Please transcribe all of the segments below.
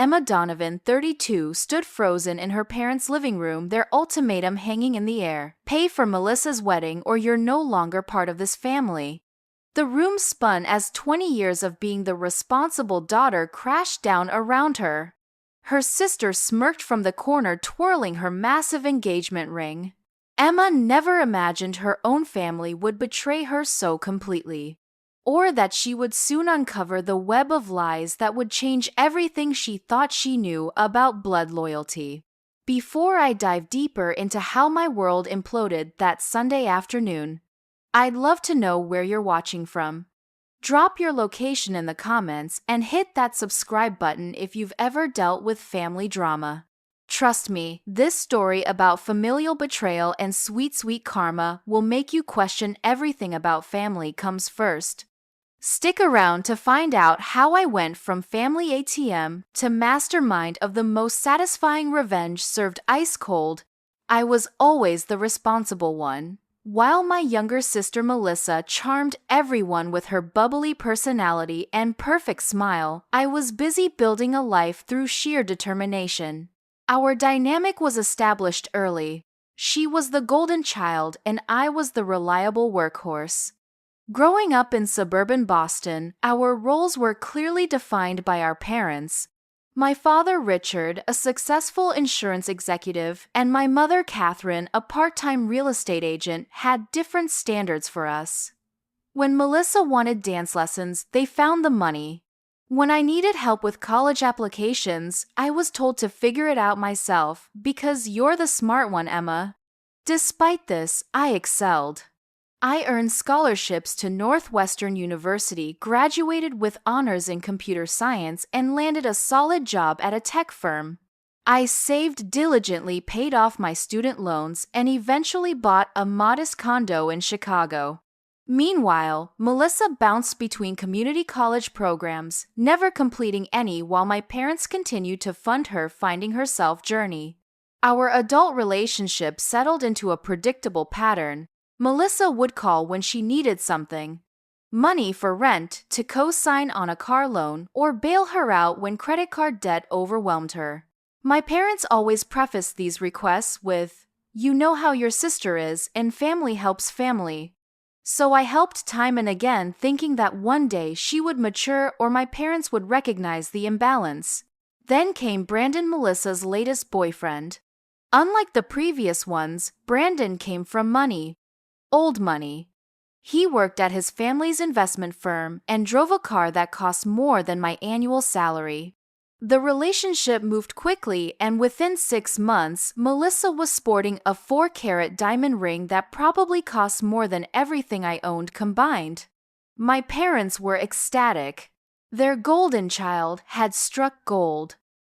Emma Donovan, 32, stood frozen in her parents' living room, their ultimatum hanging in the air. Pay for Melissa's wedding or you're no longer part of this family. The room spun as 20 years of being the responsible daughter crashed down around her. Her sister smirked from the corner, twirling her massive engagement ring. Emma never imagined her own family would betray her so completely, or that she would soon uncover the web of lies that would change everything she thought she knew about blood loyalty. Before I dive deeper into how my world imploded that Sunday afternoon, I'd love to know where you're watching from. Drop your location in the comments and hit that subscribe button if you've ever dealt with family drama. Trust me, this story about familial betrayal and sweet karma will make you question everything about family comes first. Stick around to find out how I went from family ATM to mastermind of the most satisfying revenge served ice cold. I was always the responsible one. While my younger sister Melissa charmed everyone with her bubbly personality and perfect smile, I was busy building a life through sheer determination. Our dynamic was established early. She was the golden child and I was the reliable workhorse. Growing up in suburban Boston, our roles were clearly defined by our parents. My father, Richard, a successful insurance executive, and my mother, Catherine, a part-time real estate agent, had different standards for us. When Melissa wanted dance lessons, they found the money. When I needed help with college applications, I was told to figure it out myself because you're the smart one, Emma. Despite this, I excelled. I earned scholarships to Northwestern University, graduated with honors in computer science, and landed a solid job at a tech firm. I saved diligently, paid off my student loans, and eventually bought a modest condo in Chicago. Meanwhile, Melissa bounced between community college programs, never completing any while my parents continued to fund her finding herself journey. Our adult relationship settled into a predictable pattern. Melissa would call when she needed something. Money for rent, to co-sign on a car loan, or bail her out when credit card debt overwhelmed her. My parents always prefaced these requests with, "You know how your sister is, and family helps family." So I helped time and again, thinking that one day she would mature or my parents would recognize the imbalance. Then came Brandon, Melissa's latest boyfriend. Unlike the previous ones, Brandon came from money. Old money. He worked at his family's investment firm and drove a car that cost more than my annual salary. The relationship moved quickly, and within 6 months, Melissa was sporting a 4-carat diamond ring that probably cost more than everything I owned combined. My parents were ecstatic. Their golden child had struck gold.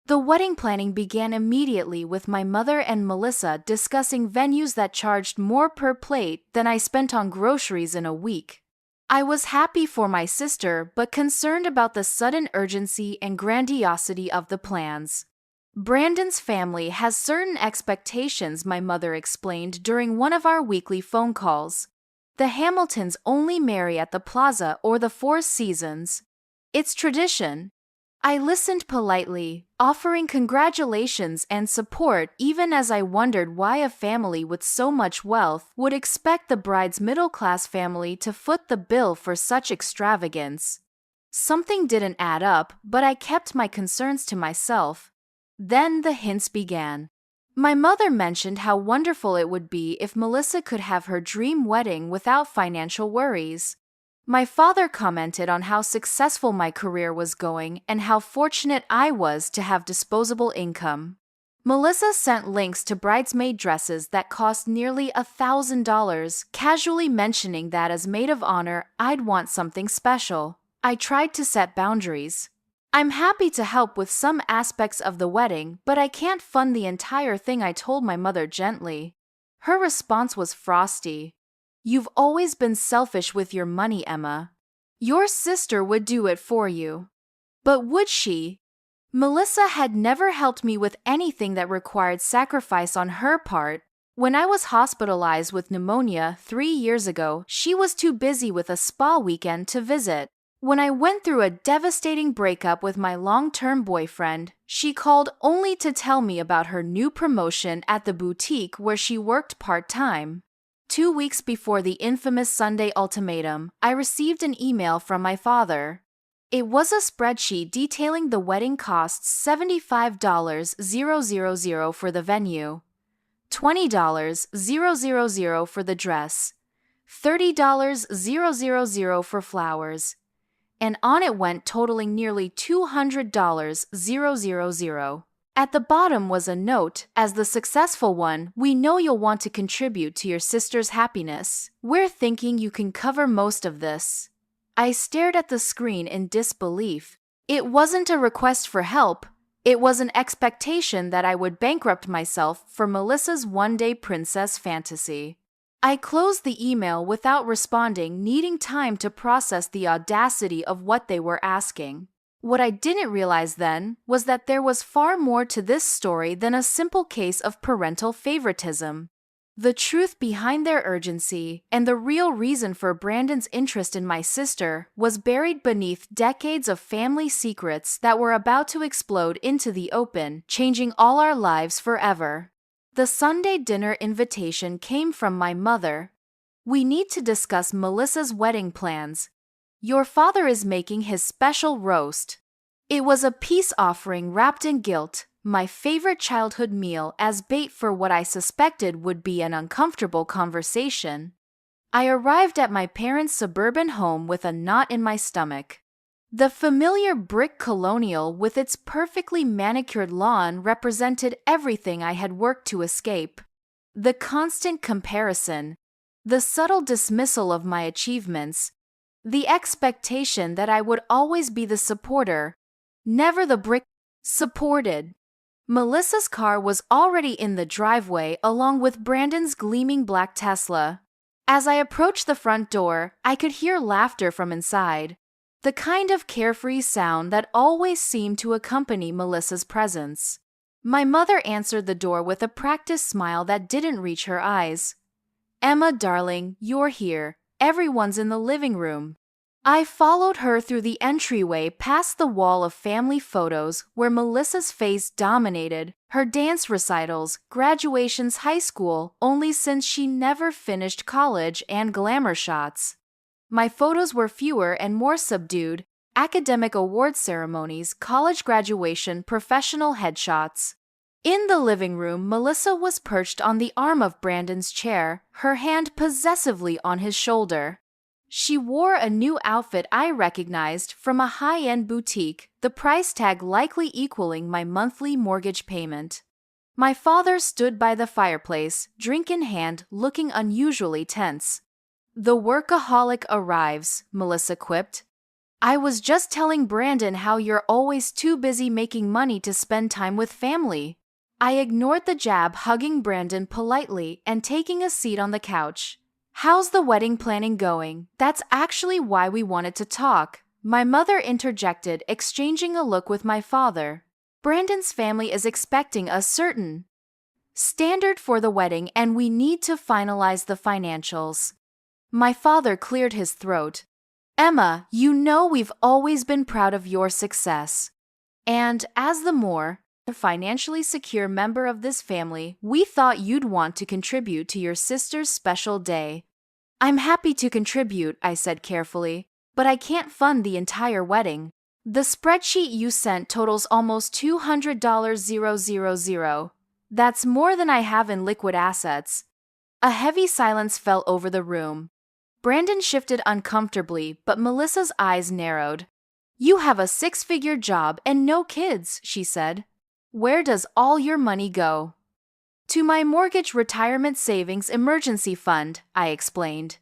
The wedding planning began immediately with my mother and Melissa discussing venues that charged more per plate than I spent on groceries in a week. I was happy for my sister, but concerned about the sudden urgency and grandiosity of the plans. Brandon's family has certain expectations, my mother explained during one of our weekly phone calls. The Hamiltons only marry at the Plaza or the Four Seasons. It's tradition. I listened politely, offering congratulations and support even as I wondered why a family with so much wealth would expect the bride's middle-class family to foot the bill for such extravagance. Something didn't add up, but I kept my concerns to myself. Then the hints began. My mother mentioned how wonderful it would be if Melissa could have her dream wedding without financial worries. My father commented on how successful my career was going and how fortunate I was to have disposable income. Melissa sent links to bridesmaid dresses that cost nearly $1,000, casually mentioning that as maid of honor, I'd want something special. I tried to set boundaries. I'm happy to help with some aspects of the wedding, but I can't fund the entire thing, I told my mother gently. Her response was frosty. You've always been selfish with your money, Emma. Your sister would do it for you. But would she? Melissa had never helped me with anything that required sacrifice on her part. When I was hospitalized with pneumonia 3 years ago, she was too busy with a spa weekend to visit. When I went through a devastating breakup with my long-term boyfriend, she called only to tell me about her new promotion at the boutique where she worked part-time. 2 weeks before the infamous Sunday ultimatum, I received an email from my father. It was a spreadsheet detailing the wedding costs: $75,000 for the venue, $20,000 for the dress, $30,000 for flowers, and on it went, totaling nearly $200,000. At the bottom was a note: as the successful one, we know you'll want to contribute to your sister's happiness. We're thinking you can cover most of this. I stared at the screen in disbelief. It wasn't a request for help. It was an expectation that I would bankrupt myself for Melissa's one-day princess fantasy. I closed the email without responding, needing time to process the audacity of what they were asking. What I didn't realize then was that there was far more to this story than a simple case of parental favoritism. The truth behind their urgency and the real reason for Brandon's interest in my sister was buried beneath decades of family secrets that were about to explode into the open, changing all our lives forever. The Sunday dinner invitation came from my mother. We need to discuss Melissa's wedding plans. Your father is making his special roast. It was a peace offering wrapped in guilt, my favorite childhood meal, as bait for what I suspected would be an uncomfortable conversation. I arrived at my parents' suburban home with a knot in my stomach. The familiar brick colonial with its perfectly manicured lawn represented everything I had worked to escape. The constant comparison, the subtle dismissal of my achievements, the expectation that I would always be the supporter, never the brick supported. Melissa's car was already in the driveway along with Brandon's gleaming black Tesla. As I approached the front door, I could hear laughter from inside, the kind of carefree sound that always seemed to accompany Melissa's presence. My mother answered the door with a practiced smile that didn't reach her eyes. "Emma, darling, you're here. Everyone's in the living room." I followed her through the entryway past the wall of family photos where Melissa's face dominated, her dance recitals, graduations, high school, only since she never finished college, and glamour shots. My photos were fewer and more subdued: academic award ceremonies, college graduation, professional headshots. In the living room, Melissa was perched on the arm of Brandon's chair, her hand possessively on his shoulder. She wore a new outfit I recognized from a high-end boutique, the price tag likely equaling my monthly mortgage payment. My father stood by the fireplace, drink in hand, looking unusually tense. "The workaholic arrives," Melissa quipped. "I was just telling Brandon how you're always too busy making money to spend time with family." I ignored the jab, hugging Brandon politely and taking a seat on the couch. "How's the wedding planning going? That's actually why we wanted to talk," my mother interjected, exchanging a look with my father. "Brandon's family is expecting a certain standard for the wedding, and we need to finalize the financials." My father cleared his throat. "Emma, you know we've always been proud of your success. And as the more financially secure member of this family, we thought you'd want to contribute to your sister's special day." "I'm happy to contribute," I said carefully, "but I can't fund the entire wedding. The spreadsheet you sent totals almost $200,000. That's more than I have in liquid assets." A heavy silence fell over the room. Brandon shifted uncomfortably, but Melissa's eyes narrowed. "You have a six-figure job and no kids," she said. "Where does all your money go?" "To my mortgage, retirement savings, emergency fund," I explained.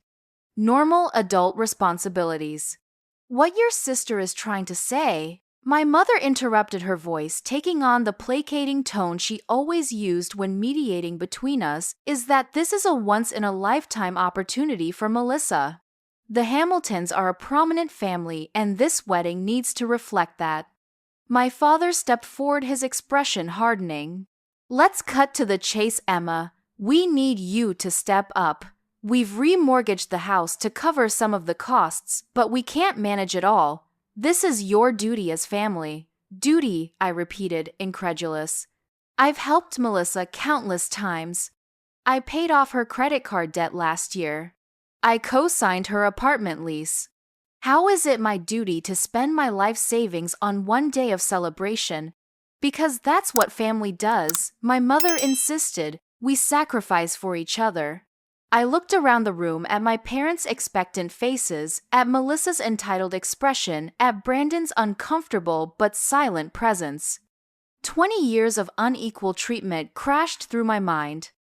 "Normal adult responsibilities." "What your sister is trying to say," my mother interrupted, her voice taking on the placating tone she always used when mediating between us, "is that this is a once-in-a-lifetime opportunity for Melissa. The Hamiltons are a prominent family, and this wedding needs to reflect that." My father stepped forward, his expression hardening. "Let's cut to the chase, Emma. We need you to step up. We've remortgaged the house to cover some of the costs, but we can't manage it all. This is your duty as family." "Duty," I repeated, incredulous. "I've helped Melissa countless times. I paid off her credit card debt last year. I co-signed her apartment lease. How is it my duty to spend my life savings on one day of celebration? Because that's what family does," my mother insisted. "We sacrifice for each other." I looked around the room at my parents' expectant faces, at Melissa's entitled expression, at Brandon's uncomfortable but silent presence. 20 years of unequal treatment crashed through my mind.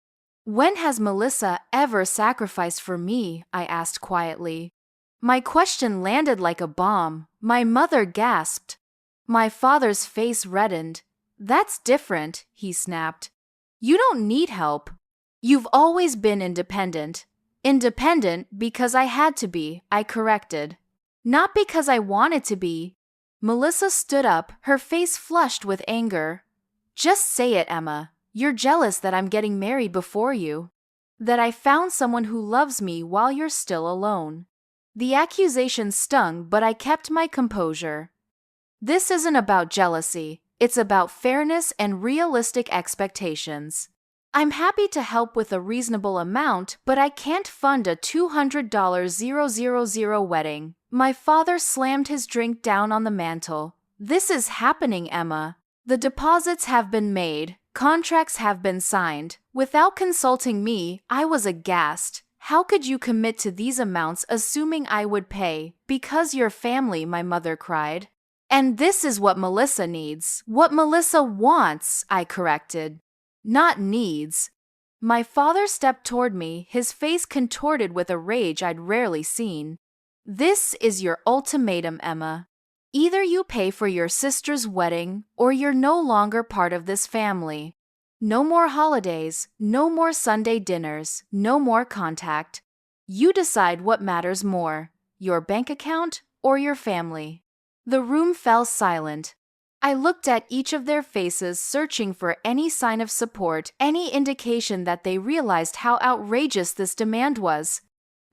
"When has Melissa ever sacrificed for me?" I asked quietly. My question landed like a bomb. My mother gasped. My father's face reddened. "That's different," he snapped. "You don't need help. You've always been independent." "Independent because I had to be," I corrected. "Not because I wanted to be." Melissa stood up, her face flushed with anger. "Just say it, Emma. You're jealous that I'm getting married before you. That I found someone who loves me while you're still alone." The accusation stung, but I kept my composure. "This isn't about jealousy. It's about fairness and realistic expectations. I'm happy to help with a reasonable amount, but I can't fund a $200,000 wedding." My father slammed his drink down on the mantel. "This is happening, Emma. The deposits have been made. Contracts have been signed. Without consulting me." I was aghast. "How could you commit to these amounts assuming I would pay?" "Because you're family," my mother cried. "And this is what Melissa needs." "What Melissa wants," I corrected. "Not needs." My father stepped toward me, his face contorted with a rage I'd rarely seen. "This is your ultimatum, Emma. Either you pay for your sister's wedding, or you're no longer part of this family. No more holidays, no more Sunday dinners, no more contact. You decide what matters more, your bank account or your family." The room fell silent. I looked at each of their faces, searching for any sign of support, any indication that they realized how outrageous this demand was.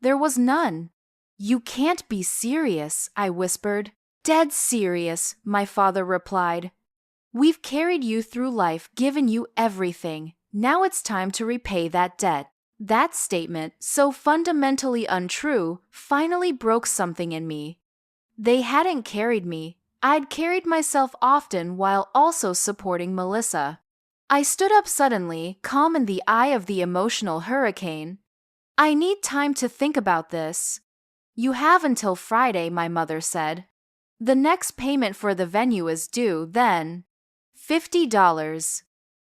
There was none. "You can't be serious," I whispered. "Dead serious," my father replied. "We've carried you through life, given you everything. Now it's time to repay that debt." That statement, so fundamentally untrue, finally broke something in me. They hadn't carried me. I'd carried myself often while also supporting Melissa. I stood up suddenly, calm in the eye of the emotional hurricane. "I need time to think about this." "You have until Friday," my mother said. "The next payment for the venue is due then." $50.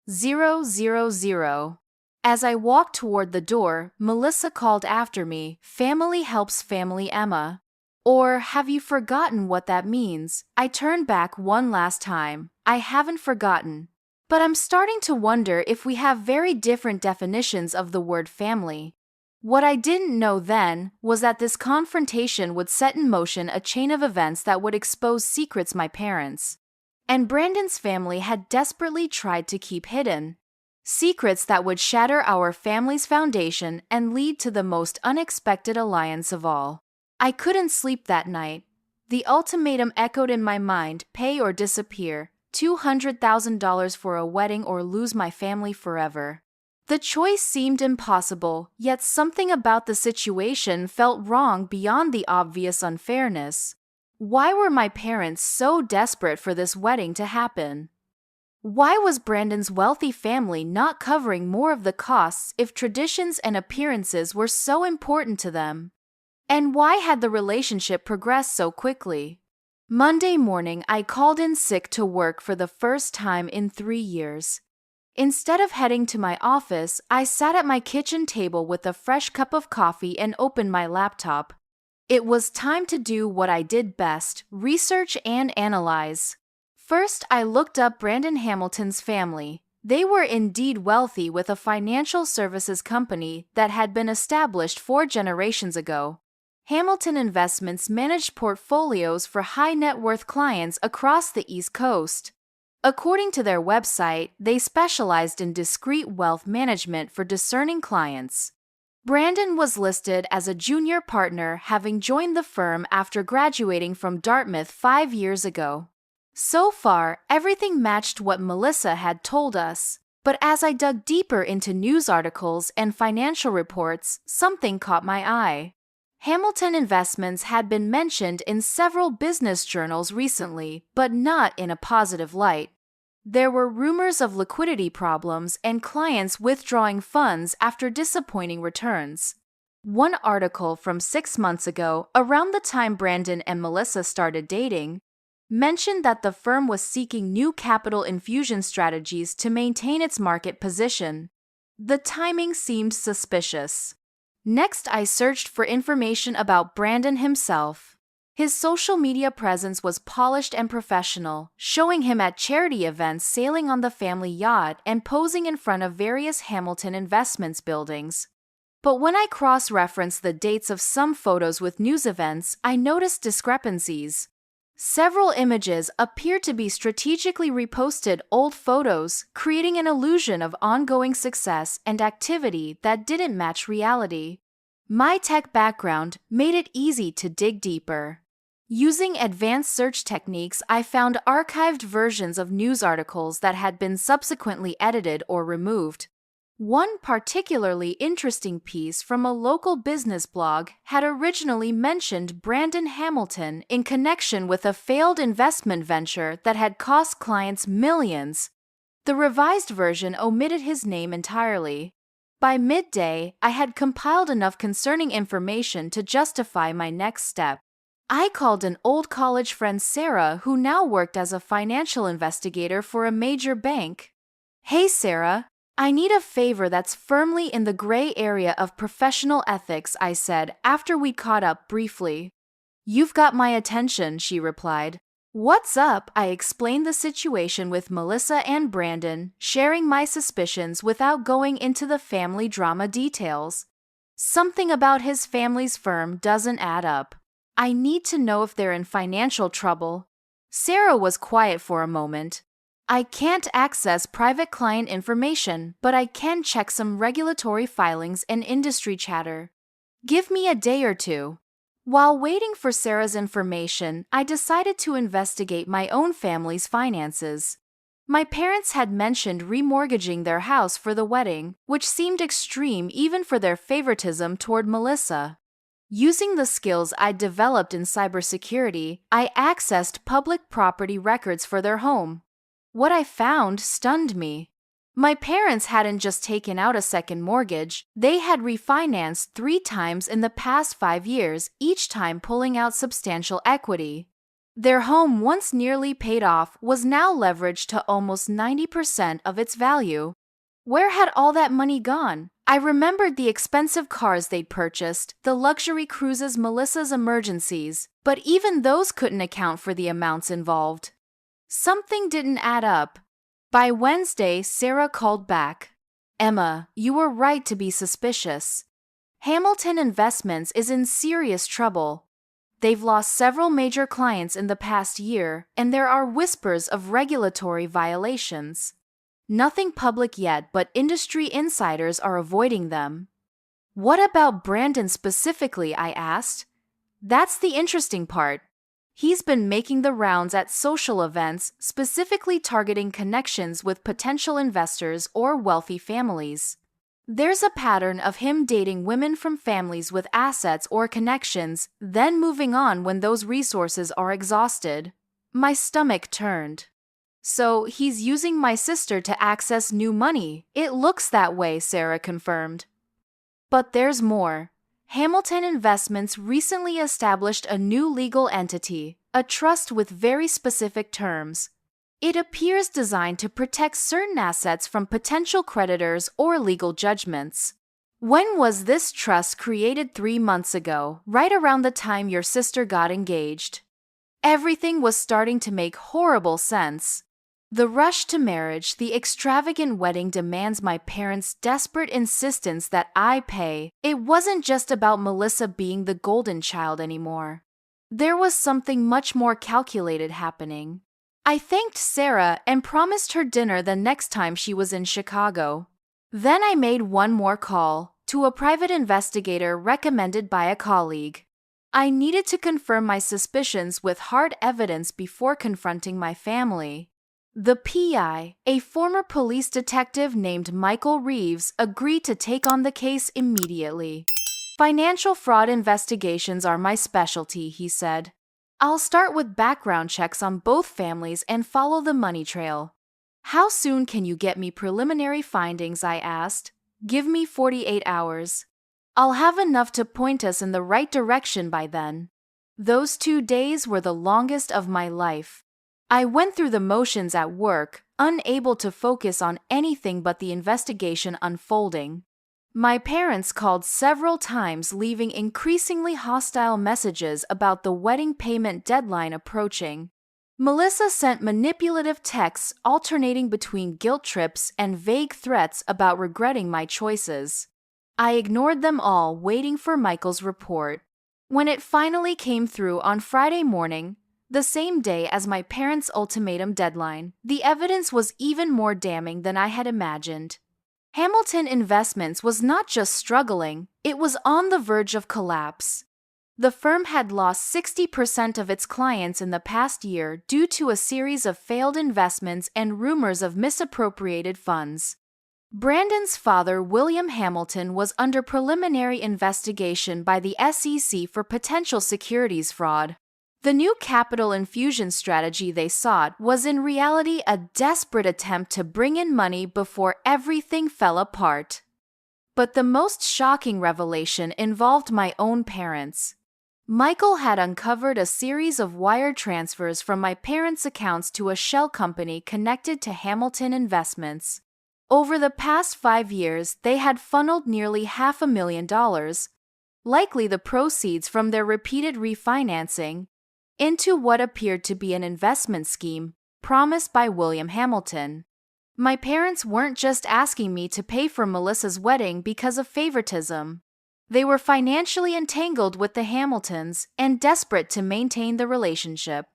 000. As I walked toward the door, Melissa called after me, "Family helps family, Emma." Or, "Have you forgotten what that means?" I turned back one last time. "I haven't forgotten. But I'm starting to wonder if we have very different definitions of the word family." What I didn't know then was that this confrontation would set in motion a chain of events that would expose secrets my parents and Brandon's family had desperately tried to keep hidden. Secrets that would shatter our family's foundation and lead to the most unexpected alliance of all. I couldn't sleep that night. The ultimatum echoed in my mind: pay or disappear, $200,000 for a wedding or lose my family forever. The choice seemed impossible, yet something about the situation felt wrong beyond the obvious unfairness. Why were my parents so desperate for this wedding to happen? Why was Brandon's wealthy family not covering more of the costs if traditions and appearances were so important to them? And why had the relationship progressed so quickly? Monday morning, I called in sick to work for the first time in 3 years. Instead of heading to my office, I sat at my kitchen table with a fresh cup of coffee and opened my laptop. It was time to do what I did best: research and analyze. First, I looked up Brandon Hamilton's family. They were indeed wealthy, with a financial services company that had been established 4 generations ago. Hamilton Investments managed portfolios for high-net-worth clients across the East Coast. According to their website, they specialized in discrete wealth management for discerning clients. Brandon was listed as a junior partner, having joined the firm after graduating from Dartmouth 5 years ago. So far, everything matched what Melissa had told us. But as I dug deeper into news articles and financial reports, something caught my eye. Hamilton Investments had been mentioned in several business journals recently, but not in a positive light. There were rumors of liquidity problems and clients withdrawing funds after disappointing returns. One article from 6 months ago, around the time Brandon and Melissa started dating, mentioned that the firm was seeking new capital infusion strategies to maintain its market position. The timing seemed suspicious. Next, I searched for information about Brandon himself. His social media presence was polished and professional, showing him at charity events, sailing on the family yacht, and posing in front of various Hamilton Investments buildings. But when I cross-referenced the dates of some photos with news events, I noticed discrepancies. Several images appear to be strategically reposted old photos, creating an illusion of ongoing success and activity that didn't match reality. My tech background made it easy to dig deeper. Using advanced search techniques, I found archived versions of news articles that had been subsequently edited or removed. One particularly interesting piece from a local business blog had originally mentioned Brandon Hamilton in connection with a failed investment venture that had cost clients millions. The revised version omitted his name entirely. By midday, I had compiled enough concerning information to justify my next step. I called an old college friend, Sarah, who now worked as a financial investigator for a major bank. "Hey Sarah, I need a favor that's firmly in the gray area of professional ethics," I said after we caught up briefly. "You've got my attention," she replied. "What's up?" I explained the situation with Melissa and Brandon, sharing my suspicions without going into the family drama details. "Something about his family's firm doesn't add up. I need to know if they're in financial trouble." Sarah was quiet for a moment. "I can't access private client information, but I can check some regulatory filings and industry chatter. Give me a day or two." While waiting for Sarah's information, I decided to investigate my own family's finances. My parents had mentioned remortgaging their house for the wedding, which seemed extreme even for their favoritism toward Melissa. Using the skills I'd developed in cybersecurity, I accessed public property records for their home. What I found stunned me. My parents hadn't just taken out a second mortgage, they had refinanced 3 times in the past 5 years, each time pulling out substantial equity. Their home, once nearly paid off, was now leveraged to almost 90% of its value. Where had all that money gone? I remembered the expensive cars they'd purchased, the luxury cruises, Melissa's emergencies, but even those couldn't account for the amounts involved. Something didn't add up. By Wednesday, Sarah called back. "Emma, you were right to be suspicious. Hamilton Investments is in serious trouble. They've lost several major clients in the past year, and there are whispers of regulatory violations. Nothing public yet, but industry insiders are avoiding them." "What about Brandon specifically?" I asked. "That's the interesting part. He's been making the rounds at social events, specifically targeting connections with potential investors or wealthy families. There's a pattern of him dating women from families with assets or connections, then moving on when those resources are exhausted." My stomach turned. "So he's using my sister to access new money." "It looks that way," Sarah confirmed. "But there's more. Hamilton Investments recently established a new legal entity, a trust with very specific terms. It appears designed to protect certain assets from potential creditors or legal judgments." "When was this trust created?" 3 months ago, right around the time your sister got engaged." Everything was starting to make horrible sense. The rush to marriage, the extravagant wedding demands, my parents' desperate insistence that I pay. It wasn't just about Melissa being the golden child anymore. There was something much more calculated happening. I thanked Sarah and promised her dinner the next time she was in Chicago. Then I made one more call. to a private investigator recommended by a colleague. I needed to confirm my suspicions with hard evidence before confronting my family. The PI, a former police detective named Michael Reeves, agreed to take on the case immediately. "Financial fraud investigations are my specialty," he said. "I'll start with background checks on both families and follow the money trail." "How soon can you get me preliminary findings?" I asked. "Give me 48 hours. I'll have enough to point us in the right direction by then." Those 2 days were the longest of my life. I went through the motions at work, unable to focus on anything but the investigation unfolding. My parents called several times, leaving increasingly hostile messages about the wedding payment deadline approaching. Melissa sent manipulative texts alternating between guilt trips and vague threats about regretting my choices. I ignored them all, waiting for Michael's report. When it finally came through on Friday morning, the same day as my parents' ultimatum deadline, the evidence was even more damning than I had imagined. Hamilton Investments was not just struggling, it was on the verge of collapse. The firm had lost 60% of its clients in the past year due to a series of failed investments and rumors of misappropriated funds. Brandon's father, William Hamilton, was under preliminary investigation by the SEC for potential securities fraud. The new capital infusion strategy they sought was in reality a desperate attempt to bring in money before everything fell apart. But the most shocking revelation involved my own parents. Michael had uncovered a series of wire transfers from my parents' accounts to a shell company connected to Hamilton Investments. Over the past 5 years, they had funneled nearly $500,000, likely the proceeds from their repeated refinancing, into what appeared to be an investment scheme promised by William Hamilton. My parents weren't just asking me to pay for Melissa's wedding because of favoritism. They were financially entangled with the Hamiltons and desperate to maintain the relationship.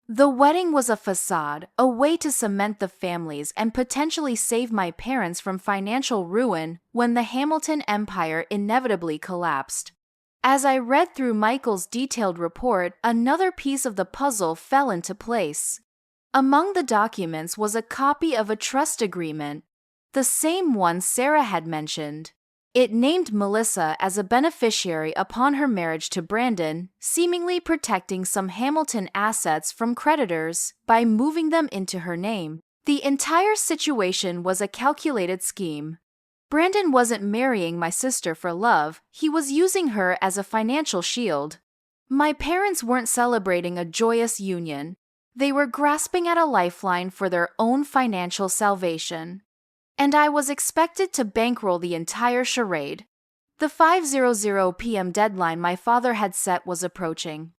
The wedding was a facade, a way to cement the families and potentially save my parents from financial ruin when the Hamilton empire inevitably collapsed. As I read through Michael's detailed report, another piece of the puzzle fell into place. Among the documents was a copy of a trust agreement, the same one Sarah had mentioned. It named Melissa as a beneficiary upon her marriage to Brandon, seemingly protecting some Hamilton assets from creditors by moving them into her name. The entire situation was a calculated scheme. Brandon wasn't marrying my sister for love, he was using her as a financial shield. My parents weren't celebrating a joyous union. They were grasping at a lifeline for their own financial salvation. And I was expected to bankroll the entire charade. The 5:00 p.m. deadline my father had set was approaching.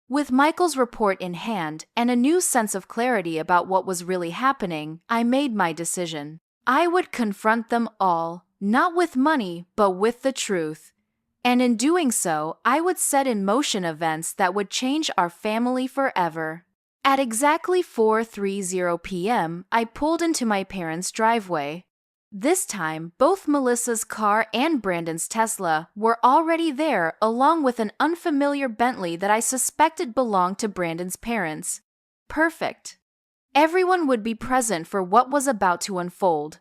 With Michael's report in hand and a new sense of clarity about what was really happening, I made my decision. I would confront them all, not with money, but with the truth. And in doing so, I would set in motion events that would change our family forever. At exactly 4:30 p.m., I pulled into my parents' driveway. This time, both Melissa's car and Brandon's Tesla were already there, along with an unfamiliar Bentley that I suspected belonged to Brandon's parents. Perfect. Everyone would be present for what was about to unfold.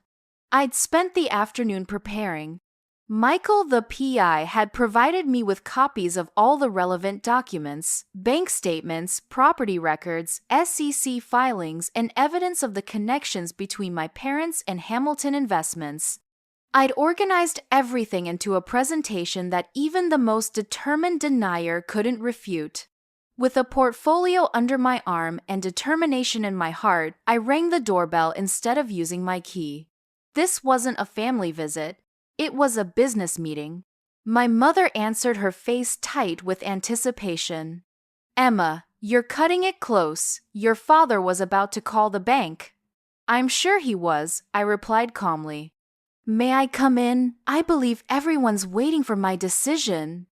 I'd spent the afternoon preparing. Michael, the PI, had provided me with copies of all the relevant documents, bank statements, property records, SEC filings, and evidence of the connections between my parents and Hamilton Investments. I'd organized everything into a presentation that even the most determined denier couldn't refute. With a portfolio under my arm and determination in my heart, I rang the doorbell instead of using my key. This wasn't a family visit. It was a business meeting. My mother answered, her face tight with anticipation. "Emma, you're cutting it close. Your father was about to call the bank." "I'm sure he was," I replied calmly. "May I come in? I believe everyone's waiting for my decision."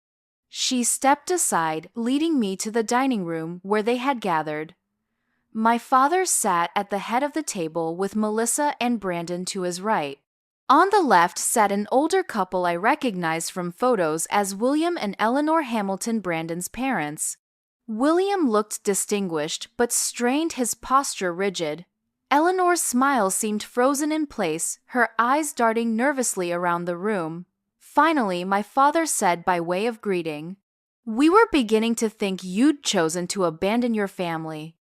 She stepped aside, leading me to the dining room where they had gathered. My father sat at the head of the table with Melissa and Brandon to his right. On the left sat an older couple I recognized from photos as William and Eleanor Hamilton, Brandon's parents. William looked distinguished but strained, his posture rigid. Eleanor's smile seemed frozen in place, her eyes darting nervously around the room. Finally, my father said by way of greeting, "We were beginning to think you'd chosen to abandon your family."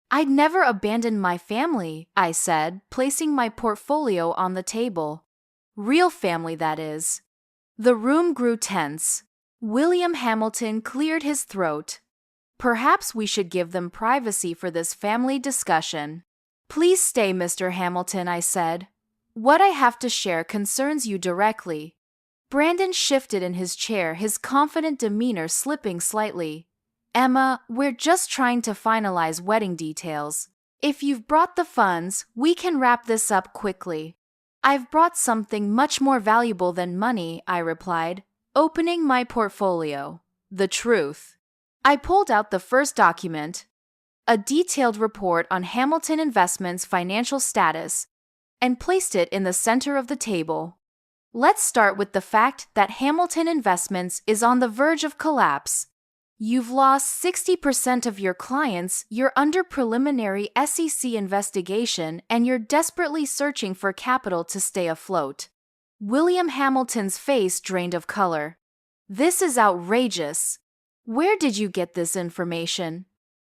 "I'd never abandoned my family," I said, placing my portfolio on the table. "Real family, that is." The room grew tense. William Hamilton cleared his throat. "Perhaps we should give them privacy for this family discussion." "Please stay, Mr. Hamilton," I said. "What I have to share concerns you directly." Brandon shifted in his chair, his confident demeanor slipping slightly. "Emma, we're just trying to finalize wedding details. If you've brought the funds, we can wrap this up quickly." "I've brought something much more valuable than money," I replied, opening my portfolio. "The truth." I pulled out the first document, a detailed report on Hamilton Investments' financial status, and placed it in the center of the table. "Let's start with the fact that Hamilton Investments is on the verge of collapse. You've lost 60% of your clients, you're under preliminary SEC investigation, and you're desperately searching for capital to stay afloat." William Hamilton's face drained of color. "This is outrageous. Where did you get this information?"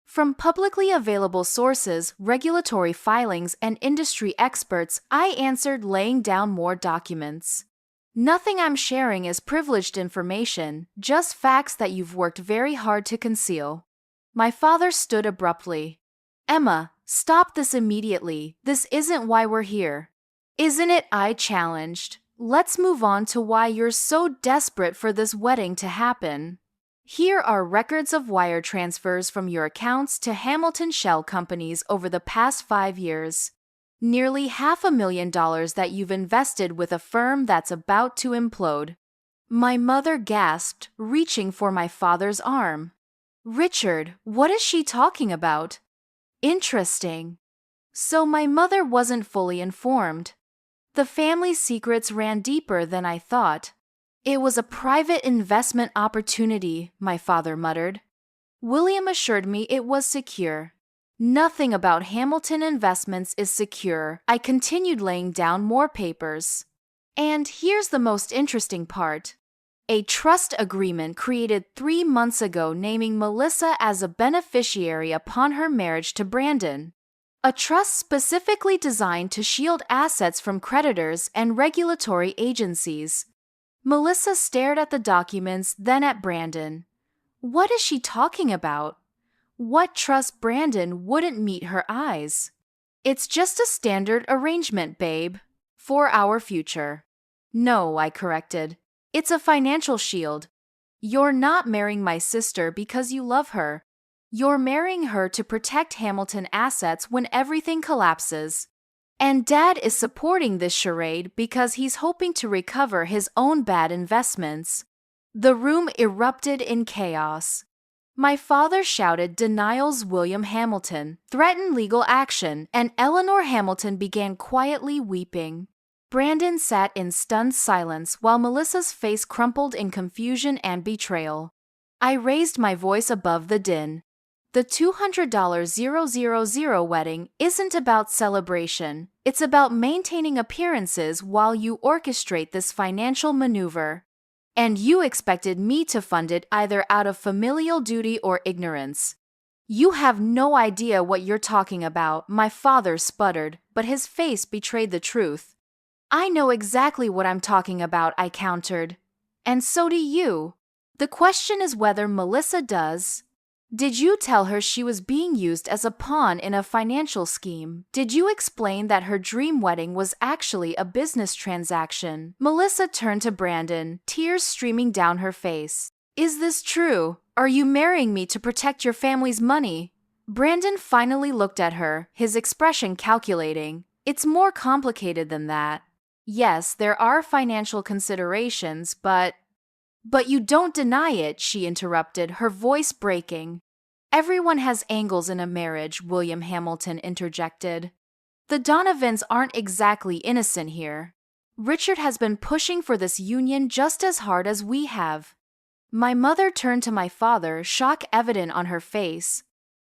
"From publicly available sources, regulatory filings, and industry experts," I answered, laying down more documents. "Nothing I'm sharing is privileged information, just facts that you've worked very hard to conceal." My father stood abruptly. "Emma, stop this immediately. This isn't why we're here." "Isn't it?" I challenged. "Let's move on to why you're so desperate for this wedding to happen. Here are records of wire transfers from your accounts to Hamilton shell companies over the past 5 years. Nearly $500,000 that you've invested with a firm that's about to implode." My mother gasped, reaching for my father's arm. "Richard, what is she talking about?" "Interesting." So my mother wasn't fully informed. The family's secrets ran deeper than I thought. "It was a private investment opportunity," my father muttered. William assured me it was secure. "Nothing about Hamilton Investments is secure." I continued, laying down more papers. "And here's the most interesting part. A trust agreement created 3 months ago naming Melissa as a beneficiary upon her marriage to Brandon. A trust specifically designed to shield assets from creditors and regulatory agencies." Melissa stared at the documents, then at Brandon. What is she talking about? What trust? Brandon wouldn't meet her eyes. "It's just a standard arrangement, babe. For our future." "No," I corrected. "It's a financial shield. You're not marrying my sister because you love her. You're marrying her to protect Hamilton assets when everything collapses. And Dad is supporting this charade because he's hoping to recover his own bad investments." The room erupted in chaos. My father shouted denials, William Hamilton threatened legal action, and Eleanor Hamilton began quietly weeping. Brandon sat in stunned silence while Melissa's face crumpled in confusion and betrayal. I raised my voice above the din. "The $200,000 wedding isn't about celebration. It's about maintaining appearances while you orchestrate this financial maneuver. And you expected me to fund it either out of familial duty or ignorance. You have no idea what you're talking about," my father sputtered, but his face betrayed the truth. "I know exactly what I'm talking about," I countered. "And so do you. The question is whether Melissa does. Did you tell her she was being used as a pawn in a financial scheme? Did you explain that her dream wedding was actually a business transaction?" Melissa turned to Brandon, tears streaming down her face. "Is this true? Are you marrying me to protect your family's money?" Brandon finally looked at her, his expression calculating. "It's more complicated than that. Yes, there are financial considerations, but you don't deny it," she interrupted, her voice breaking. "Everyone has angles in a marriage," William Hamilton interjected. "The Donovans aren't exactly innocent here." Richard has been pushing for this union just as hard as we have. My mother turned to my father, shock evident on her face.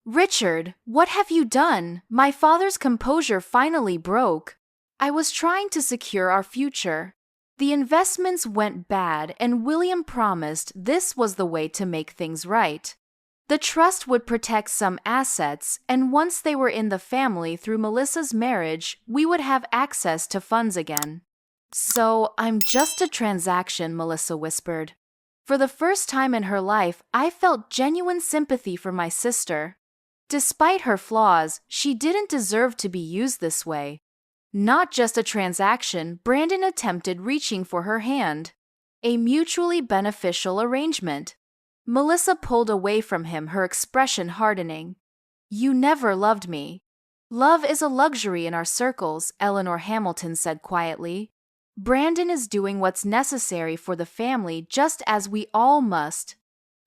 Richard, what have you done? My father's composure finally broke. I was trying to secure our future. The investments went bad, and William promised this was the way to make things right. The trust would protect some assets, and once they were in the family through Melissa's marriage, we would have access to funds again. So, I'm just a transaction, Melissa whispered. For the first time in her life, I felt genuine sympathy for my sister. Despite her flaws, she didn't deserve to be used this way. Not just a transaction, Brandon attempted reaching for her hand. A mutually beneficial arrangement. Melissa pulled away from him, her expression hardening. You never loved me. Love is a luxury in our circles, Eleanor Hamilton said quietly. Brandon is doing what's necessary for the family just as we all must.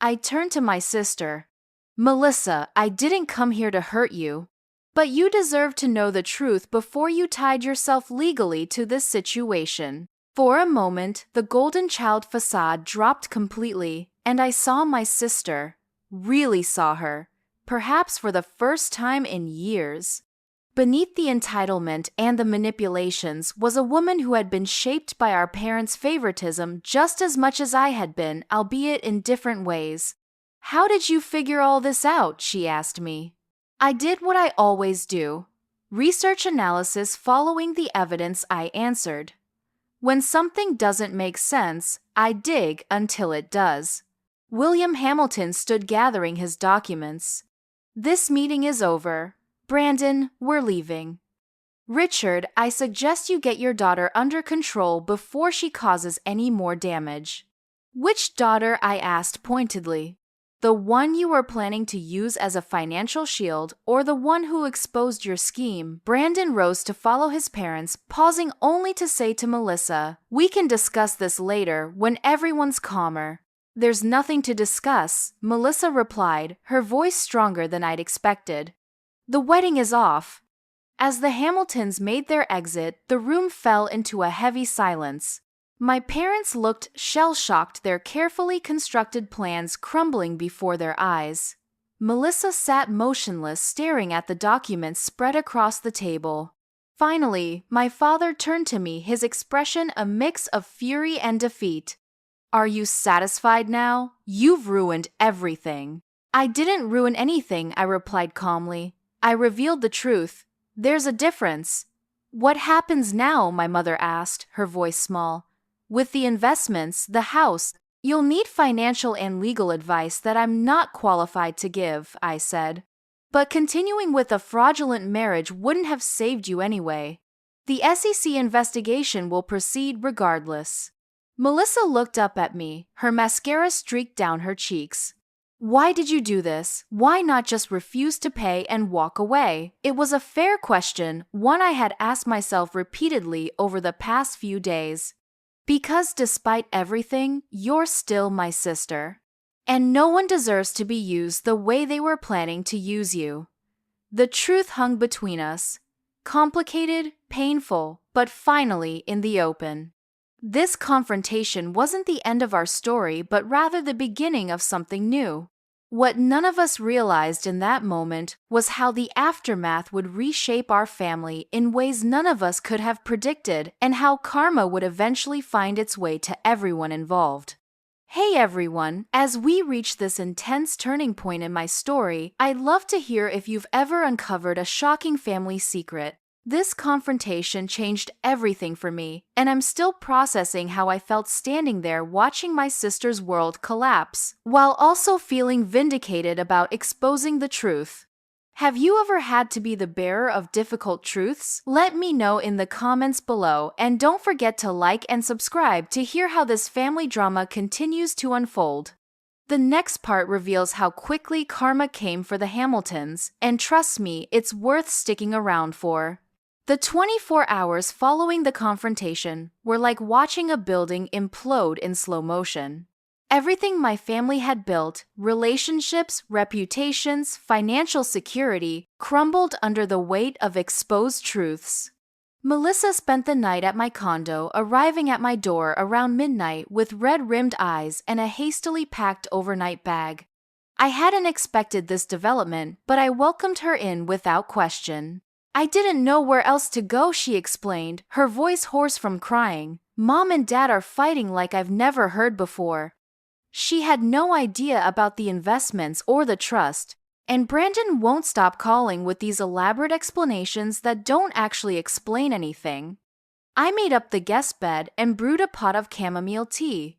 I turned to my sister. Melissa, I didn't come here to hurt you. But you deserve to know the truth before you tied yourself legally to this situation. For a moment, the golden child facade dropped completely, and I saw my sister. Really saw her. Perhaps for the first time in years. Beneath the entitlement and the manipulations was a woman who had been shaped by our parents' favoritism just as much as I had been, albeit in different ways. How did you figure all this out? She asked me. I did what I always do. Research analysis following the evidence, I answered. When something doesn't make sense, I dig until it does. William Hamilton stood gathering his documents. This meeting is over. Brandon, we're leaving. Richard, I suggest you get your daughter under control before she causes any more damage. Which daughter? I asked pointedly. The one you were planning to use as a financial shield, or the one who exposed your scheme? Brandon rose to follow his parents, pausing only to say to Melissa, We can discuss this later, when everyone's calmer. There's nothing to discuss, Melissa replied, her voice stronger than I'd expected. The wedding is off. As the Hamiltons made their exit, the room fell into a heavy silence. My parents looked shell-shocked, their carefully constructed plans crumbling before their eyes. Melissa sat motionless, staring at the documents spread across the table. Finally, my father turned to me, his expression a mix of fury and defeat. Are you satisfied now? You've ruined everything. I didn't ruin anything, I replied calmly. I revealed the truth. There's a difference. What happens now? My mother asked, her voice small. With the investments, the house, you'll need financial and legal advice that I'm not qualified to give, I said. But continuing with a fraudulent marriage wouldn't have saved you anyway. The SEC investigation will proceed regardless. Melissa looked up at me, her mascara streaked down her cheeks. Why did you do this? Why not just refuse to pay and walk away? It was a fair question, one I had asked myself repeatedly over the past few days. Because despite everything, you're still my sister. And no one deserves to be used the way they were planning to use you. The truth hung between us. Complicated, painful, but finally in the open. This confrontation wasn't the end of our story, but rather the beginning of something new. What none of us realized in that moment was how the aftermath would reshape our family in ways none of us could have predicted, and how karma would eventually find its way to everyone involved. Hey everyone, as we reach this intense turning point in my story, I'd love to hear if you've ever uncovered a shocking family secret. This confrontation changed everything for me, and I'm still processing how I felt standing there watching my sister's world collapse, while also feeling vindicated about exposing the truth. Have you ever had to be the bearer of difficult truths? Let me know in the comments below, and don't forget to like and subscribe to hear how this family drama continues to unfold. The next part reveals how quickly karma came for the Hamiltons, and trust me, it's worth sticking around for. The 24 hours following the confrontation were like watching a building implode in slow motion. Everything my family had built, relationships, reputations, financial security, crumbled under the weight of exposed truths. Melissa spent the night at my condo, arriving at my door around midnight with red-rimmed eyes and a hastily packed overnight bag. I hadn't expected this development, but I welcomed her in without question. I didn't know where else to go, she explained, her voice hoarse from crying. Mom and Dad are fighting like I've never heard before. She had no idea about the investments or the trust, and Brandon won't stop calling with these elaborate explanations that don't actually explain anything. I made up the guest bed and brewed a pot of chamomile tea.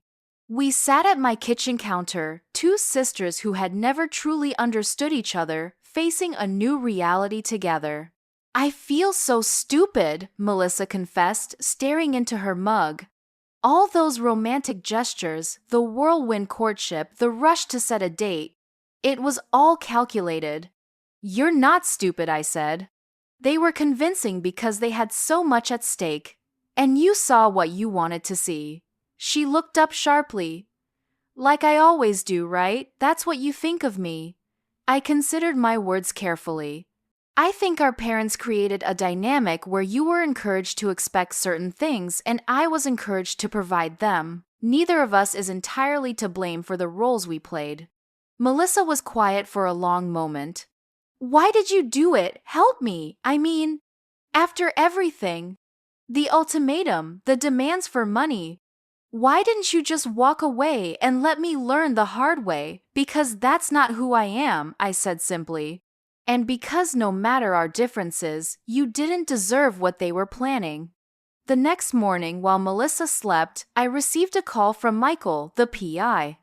We sat at my kitchen counter, two sisters who had never truly understood each other, facing a new reality together. I feel so stupid, Melissa confessed, staring into her mug. All those romantic gestures, the whirlwind courtship, the rush to set a date, it was all calculated. You're not stupid, I said. They were convincing because they had so much at stake. And you saw what you wanted to see. She looked up sharply. Like I always do, right? That's what you think of me. I considered my words carefully. I think our parents created a dynamic where you were encouraged to expect certain things and I was encouraged to provide them. Neither of us is entirely to blame for the roles we played. Melissa was quiet for a long moment. Why did you do it? Help me. I mean, after everything. The ultimatum, the demands for money. Why didn't you just walk away and let me learn the hard way? Because that's not who I am, I said simply. And because no matter our differences, you didn't deserve what they were planning. The next morning, while Melissa slept, I received a call from Michael, the PI.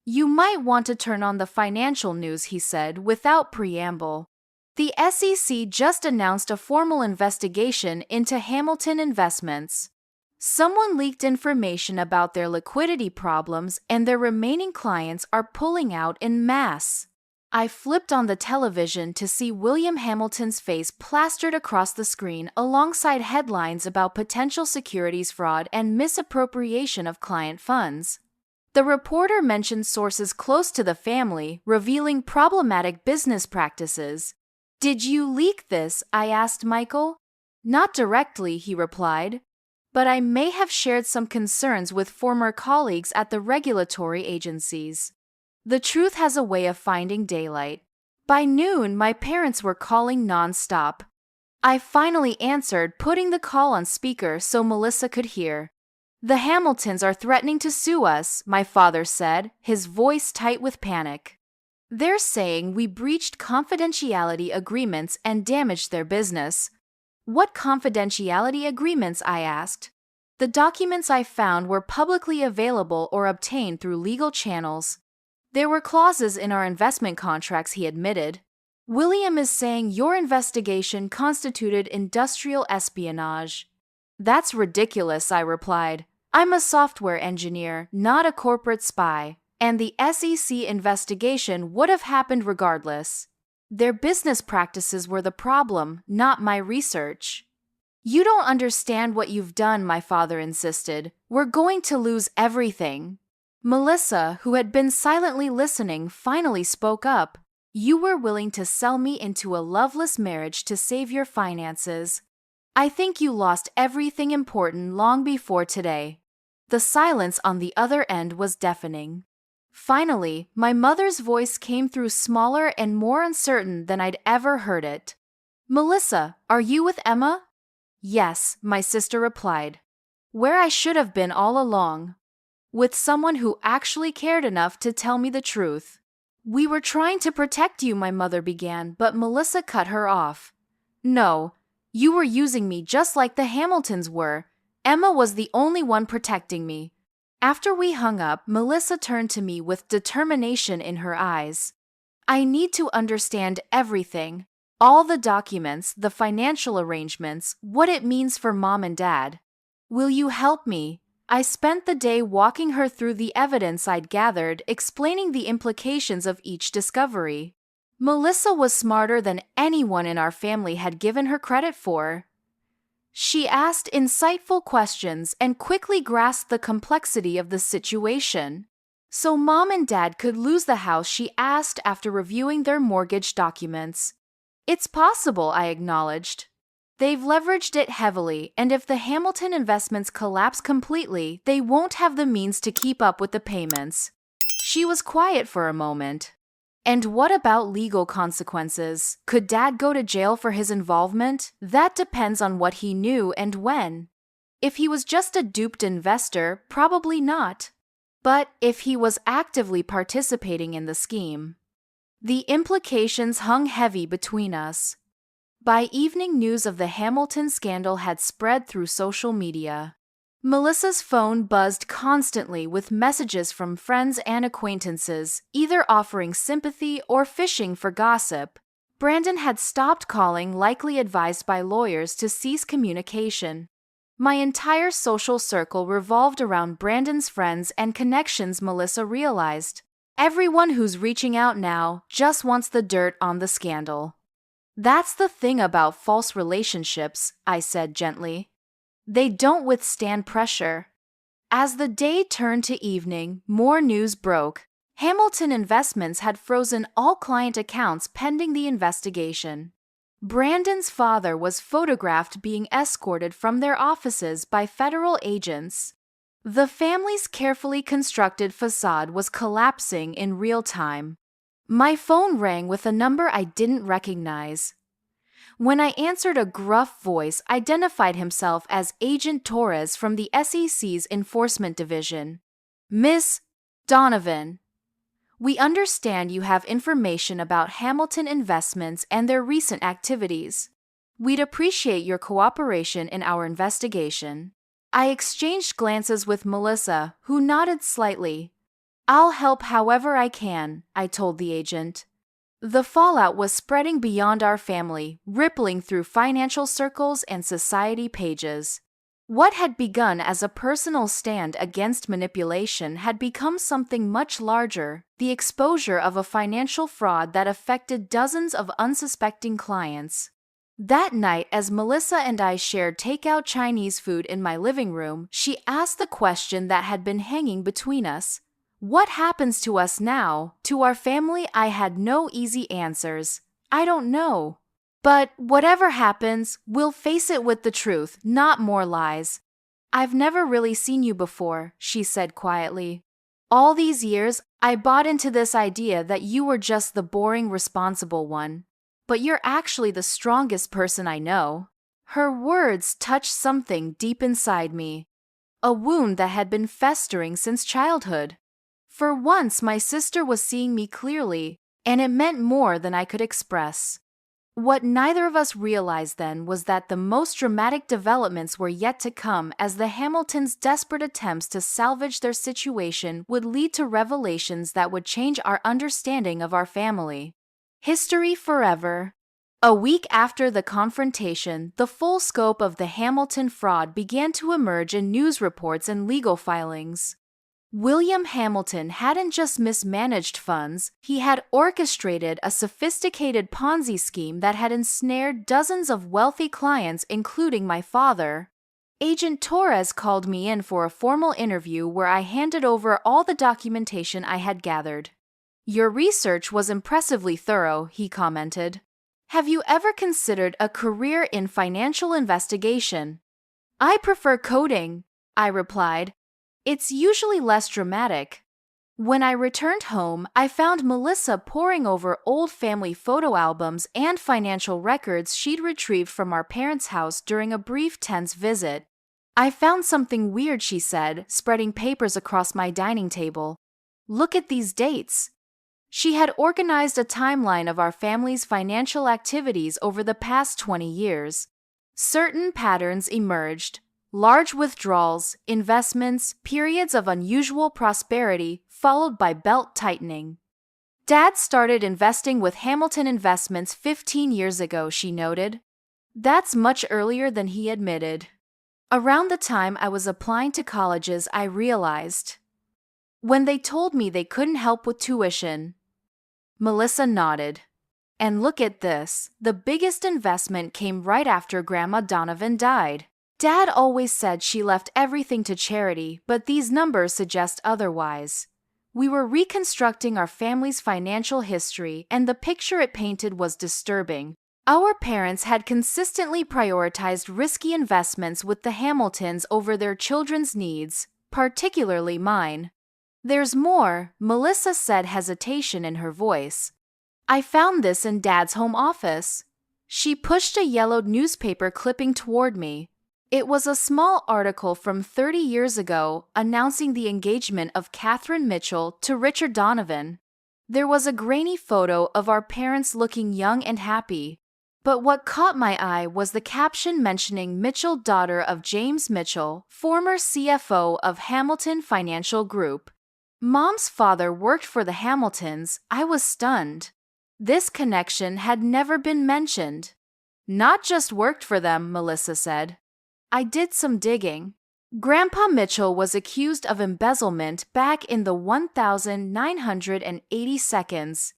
You might want to turn on the financial news, he said, without preamble. The SEC just announced a formal investigation into Hamilton Investments. Someone leaked information about their liquidity problems and their remaining clients are pulling out en masse. I flipped on the television to see William Hamilton's face plastered across the screen alongside headlines about potential securities fraud and misappropriation of client funds. The reporter mentioned sources close to the family revealing problematic business practices. Did you leak this? I asked Michael. Not directly, he replied. But I may have shared some concerns with former colleagues at the regulatory agencies. The truth has a way of finding daylight. By noon, my parents were calling non-stop. I finally answered, putting the call on speaker so Melissa could hear. The Hamiltons are threatening to sue us, my father said, his voice tight with panic. They're saying we breached confidentiality agreements and damaged their business. What confidentiality agreements? I asked. The documents I found were publicly available or obtained through legal channels. There were clauses in our investment contracts, he admitted. William is saying your investigation constituted industrial espionage. That's ridiculous, I replied. I'm a software engineer, not a corporate spy, and the SEC investigation would have happened regardless. Their business practices were the problem, not my research. You don't understand what you've done, my father insisted. We're going to lose everything. Melissa, who had been silently listening, finally spoke up. You were willing to sell me into a loveless marriage to save your finances. I think you lost everything important long before today. The silence on the other end was deafening. Finally, my mother's voice came through, smaller and more uncertain than I'd ever heard it. Melissa, are you with Emma? Yes, my sister replied. Where I should have been all along. With someone who actually cared enough to tell me the truth. We were trying to protect you, my mother began, but Melissa cut her off. No, you were using me just like the Hamiltons were. Emma was the only one protecting me. After we hung up, Melissa turned to me with determination in her eyes. I need to understand everything. All the documents, the financial arrangements, what it means for Mom and Dad. Will you help me? I spent the day walking her through the evidence I'd gathered, explaining the implications of each discovery. Melissa was smarter than anyone in our family had given her credit for. She asked insightful questions and quickly grasped the complexity of the situation. So Mom and Dad could lose the house, she asked after reviewing their mortgage documents. It's possible, I acknowledged. They've leveraged it heavily, and if the Hamilton investments collapse completely, they won't have the means to keep up with the payments. She was quiet for a moment. And what about legal consequences? Could Dad go to jail for his involvement? That depends on what he knew and when. If he was just a duped investor, probably not. But if he was actively participating in the scheme, the implications hung heavy between us. By evening, news of the Hamilton scandal had spread through social media. Melissa's phone buzzed constantly with messages from friends and acquaintances, either offering sympathy or fishing for gossip. Brandon had stopped calling, likely advised by lawyers to cease communication. My entire social circle revolved around Brandon's friends and connections, Melissa realized. Everyone who's reaching out now just wants the dirt on the scandal. That's the thing about false relationships, I said gently. They don't withstand pressure. As the day turned to evening, more news broke. Hamilton Investments had frozen all client accounts pending the investigation. Brandon's father was photographed being escorted from their offices by federal agents. The family's carefully constructed facade was collapsing in real time. My phone rang with a number I didn't recognize. When I answered, a gruff voice identified himself as Agent Torres from the SEC's Enforcement Division. Miss Donovan, we understand you have information about Hamilton Investments and their recent activities. We'd appreciate your cooperation in our investigation. I exchanged glances with Melissa, who nodded slightly. I'll help however I can, I told the agent. The fallout was spreading beyond our family, rippling through financial circles and society pages. What had begun as a personal stand against manipulation had become something much larger, the exposure of a financial fraud that affected dozens of unsuspecting clients. That night, as Melissa and I shared takeout Chinese food in my living room, she asked the question that had been hanging between us. What happens to us now, to our family? I had no easy answers. I don't know. But whatever happens, we'll face it with the truth, not more lies. I've never really seen you before, she said quietly. All these years, I bought into this idea that you were just the boring, responsible one. But you're actually the strongest person I know. Her words touched something deep inside me. A wound that had been festering since childhood. For once, my sister was seeing me clearly, and it meant more than I could express. What neither of us realized then was that the most dramatic developments were yet to come, as the Hamiltons' desperate attempts to salvage their situation would lead to revelations that would change our understanding of our family. History forever. A week after the confrontation, the full scope of the Hamilton fraud began to emerge in news reports and legal filings. William Hamilton hadn't just mismanaged funds, he had orchestrated a sophisticated Ponzi scheme that had ensnared dozens of wealthy clients, including my father. Agent Torres called me in for a formal interview where I handed over all the documentation I had gathered. Your research was impressively thorough, he commented. Have you ever considered a career in financial investigation? I prefer coding, I replied. It's usually less dramatic. When I returned home, I found Melissa poring over old family photo albums and financial records she'd retrieved from our parents' house during a brief, tense visit. I found something weird, she said, spreading papers across my dining table. Look at these dates. She had organized a timeline of our family's financial activities over the past 20 years. Certain patterns emerged. Large withdrawals, investments, periods of unusual prosperity, followed by belt tightening. Dad started investing with Hamilton Investments 15 years ago, she noted. That's much earlier than he admitted. Around the time I was applying to colleges, I realized. When they told me they couldn't help with tuition. Melissa nodded. And look at this, the biggest investment came right after Grandma Donovan died. Dad always said she left everything to charity, but these numbers suggest otherwise. We were reconstructing our family's financial history, and the picture it painted was disturbing. Our parents had consistently prioritized risky investments with the Hamiltons over their children's needs, particularly mine. There's more, Melissa said, hesitation in her voice. I found this in Dad's home office. She pushed a yellowed newspaper clipping toward me. It was a small article from 30 years ago announcing the engagement of Catherine Mitchell to Richard Donovan. There was a grainy photo of our parents looking young and happy. But what caught my eye was the caption mentioning Mitchell, daughter of James Mitchell, former CFO of Hamilton Financial Group. Mom's father worked for the Hamiltons. I was stunned. This connection had never been mentioned. Not just worked for them, Melissa said. I did some digging. Grandpa Mitchell was accused of embezzlement back in the 1982.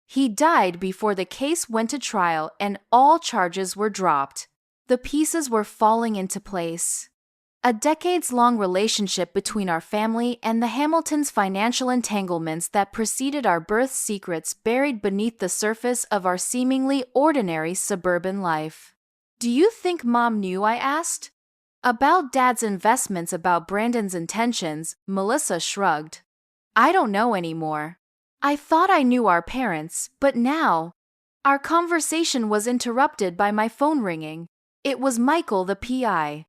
He died before the case went to trial and all charges were dropped. The pieces were falling into place. A decades-long relationship between our family and the Hamiltons' financial entanglements that preceded our birth, secrets buried beneath the surface of our seemingly ordinary suburban life. Do you think Mom knew? I asked. About Dad's investments, about Brandon's intentions, Melissa shrugged. I don't know anymore. I thought I knew our parents, but now… Our conversation was interrupted by my phone ringing. It was Michael, the PI.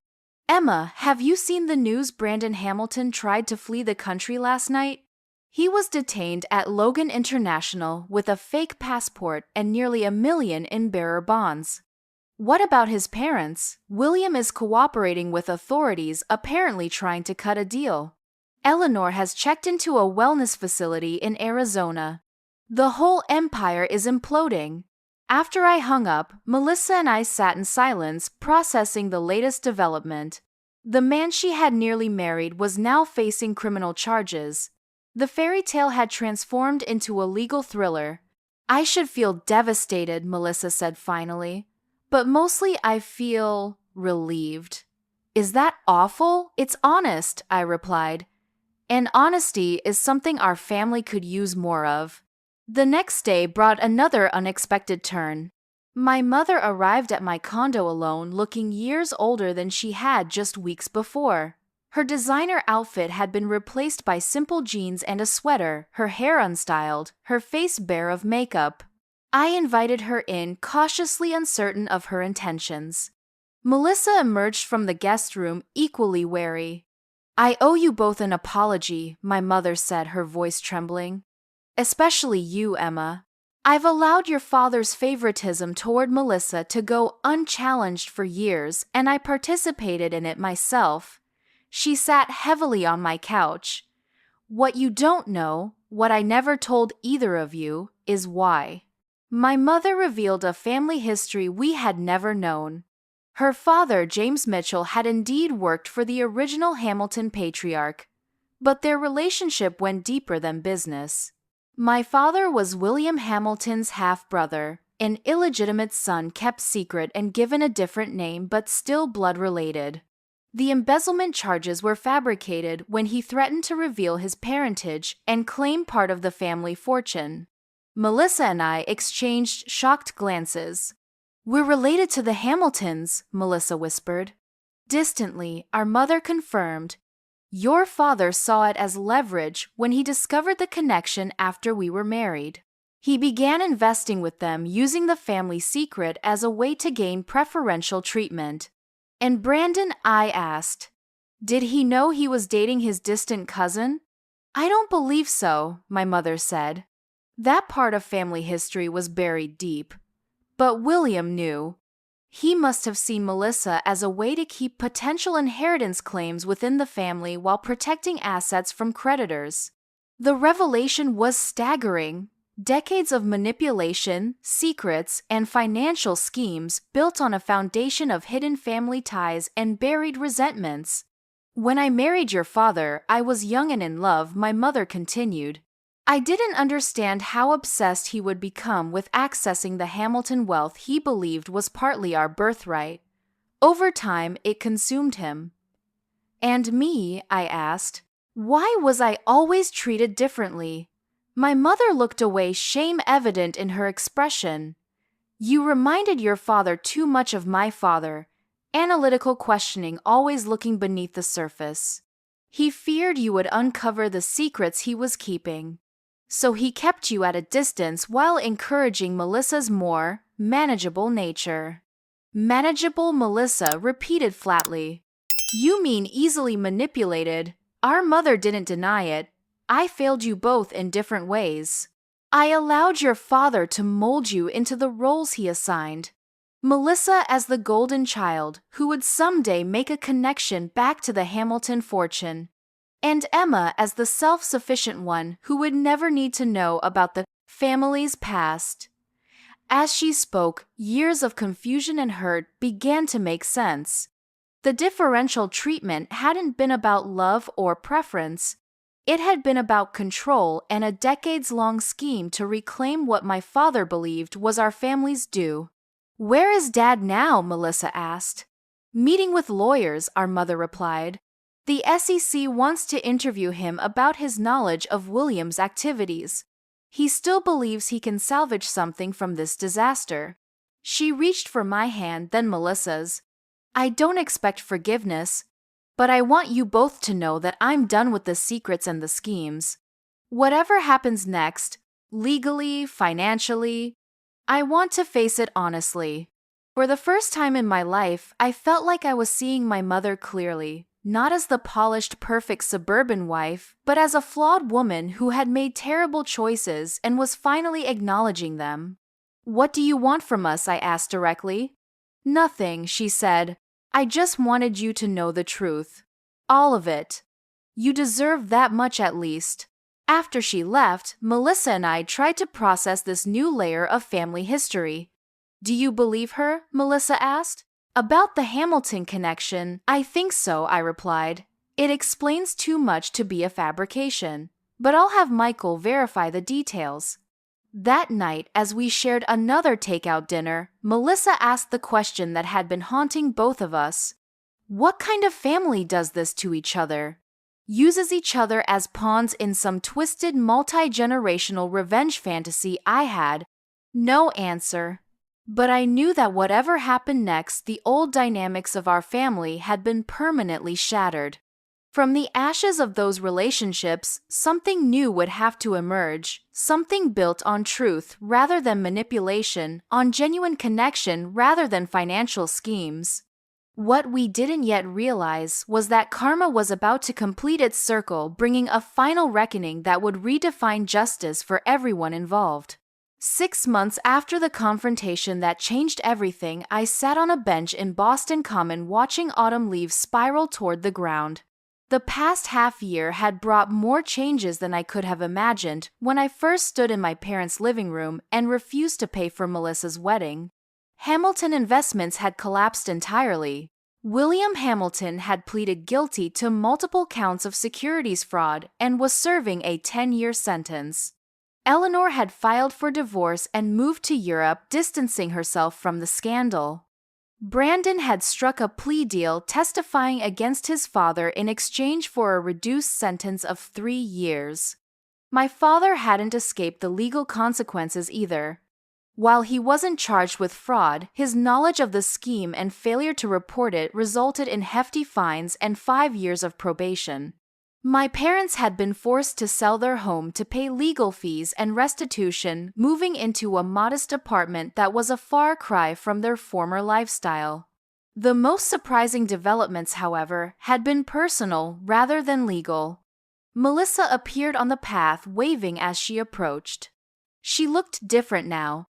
Emma, have you seen the news? Brandon Hamilton tried to flee the country last night. He was detained at Logan International with a fake passport and nearly $1 million in bearer bonds. What about his parents? William is cooperating with authorities, apparently trying to cut a deal. Eleanor has checked into a wellness facility in Arizona. The whole empire is imploding. After I hung up, Melissa and I sat in silence, processing the latest development. The man she had nearly married was now facing criminal charges. The fairy tale had transformed into a legal thriller. I should feel devastated, Melissa said finally. But mostly I feel relieved. Is that awful? It's honest, I replied. And honesty is something our family could use more of. The next day brought another unexpected turn. My mother arrived at my condo alone, looking years older than she had just weeks before. Her designer outfit had been replaced by simple jeans and a sweater, her hair unstyled, her face bare of makeup. I invited her in, cautiously uncertain of her intentions. Melissa emerged from the guest room, equally wary. I owe you both an apology, my mother said, her voice trembling. Especially you, Emma. I've allowed your father's favoritism toward Melissa to go unchallenged for years, and I participated in it myself. She sat heavily on my couch. What you don't know, what I never told either of you, is why. My mother revealed a family history we had never known. Her father, James Mitchell, had indeed worked for the original Hamilton patriarch, but their relationship went deeper than business. My father was William Hamilton's half-brother, an illegitimate son kept secret and given a different name but still blood-related. The embezzlement charges were fabricated when he threatened to reveal his parentage and claim part of the family fortune. Melissa and I exchanged shocked glances. We're related to the Hamiltons, Melissa whispered. Distantly, our mother confirmed. Your father saw it as leverage when he discovered the connection after we were married. He began investing with them using the family secret as a way to gain preferential treatment. And Brandon, I asked, did he know he was dating his distant cousin? I don't believe so, my mother said. That part of family history was buried deep. But William knew. He must have seen Melissa as a way to keep potential inheritance claims within the family while protecting assets from creditors. The revelation was staggering. Decades of manipulation, secrets, and financial schemes built on a foundation of hidden family ties and buried resentments. When I married your father, I was young and in love, my mother continued. I didn't understand how obsessed he would become with accessing the Hamilton wealth he believed was partly our birthright. Over time, it consumed him. And me, I asked, why was I always treated differently? My mother looked away, shame evident in her expression. You reminded your father too much of my father, analytical questioning always looking beneath the surface. He feared you would uncover the secrets he was keeping. So he kept you at a distance while encouraging Melissa's more manageable nature. Manageable, Melissa repeated flatly. You mean easily manipulated. Our mother didn't deny it. I failed you both in different ways. I allowed your father to mold you into the roles he assigned. Melissa as the golden child who would someday make a connection back to the Hamilton fortune, and Emma as the self-sufficient one who would never need to know about the family's past. As she spoke, years of confusion and hurt began to make sense. The differential treatment hadn't been about love or preference. It had been about control and a decades-long scheme to reclaim what my father believed was our family's due. Where is Dad now? Melissa asked. Meeting with lawyers, our mother replied. The SEC wants to interview him about his knowledge of William's activities. He still believes he can salvage something from this disaster. She reached for my hand, then Melissa's. I don't expect forgiveness, but I want you both to know that I'm done with the secrets and the schemes. Whatever happens next, legally, financially, I want to face it honestly. For the first time in my life, I felt like I was seeing my mother clearly, not as the polished, perfect suburban wife, but as a flawed woman who had made terrible choices and was finally acknowledging them. What do you want from us? I asked directly. Nothing, she said. I just wanted you to know the truth. All of it. You deserve that much at least. After she left, Melissa and I tried to process this new layer of family history. Do you believe her? Melissa asked. About the Hamilton connection, I think so, I replied. It explains too much to be a fabrication, but I'll have Michael verify the details. That night, as we shared another takeout dinner, Melissa asked the question that had been haunting both of us. What kind of family does this to each other? Uses each other as pawns in some twisted multi-generational revenge fantasy I had? No answer. But I knew that whatever happened next, the old dynamics of our family had been permanently shattered. From the ashes of those relationships, something new would have to emerge, something built on truth rather than manipulation, on genuine connection rather than financial schemes. What we didn't yet realize was that karma was about to complete its circle, bringing a final reckoning that would redefine justice for everyone involved. 6 months after the confrontation that changed everything, I sat on a bench in Boston Common watching autumn leaves spiral toward the ground. The past half year had brought more changes than I could have imagined when I first stood in my parents' living room and refused to pay for Melissa's wedding. Hamilton Investments had collapsed entirely. William Hamilton had pleaded guilty to multiple counts of securities fraud and was serving a 10-year sentence. Eleanor had filed for divorce and moved to Europe, distancing herself from the scandal. Brandon had struck a plea deal testifying against his father in exchange for a reduced sentence of 3 years. My father hadn't escaped the legal consequences either. While he wasn't charged with fraud, his knowledge of the scheme and failure to report it resulted in hefty fines and 5 years of probation. My parents had been forced to sell their home to pay legal fees and restitution, moving into a modest apartment that was a far cry from their former lifestyle. The most surprising developments, however, had been personal rather than legal. Melissa appeared on the path, waving as she approached. She looked different now.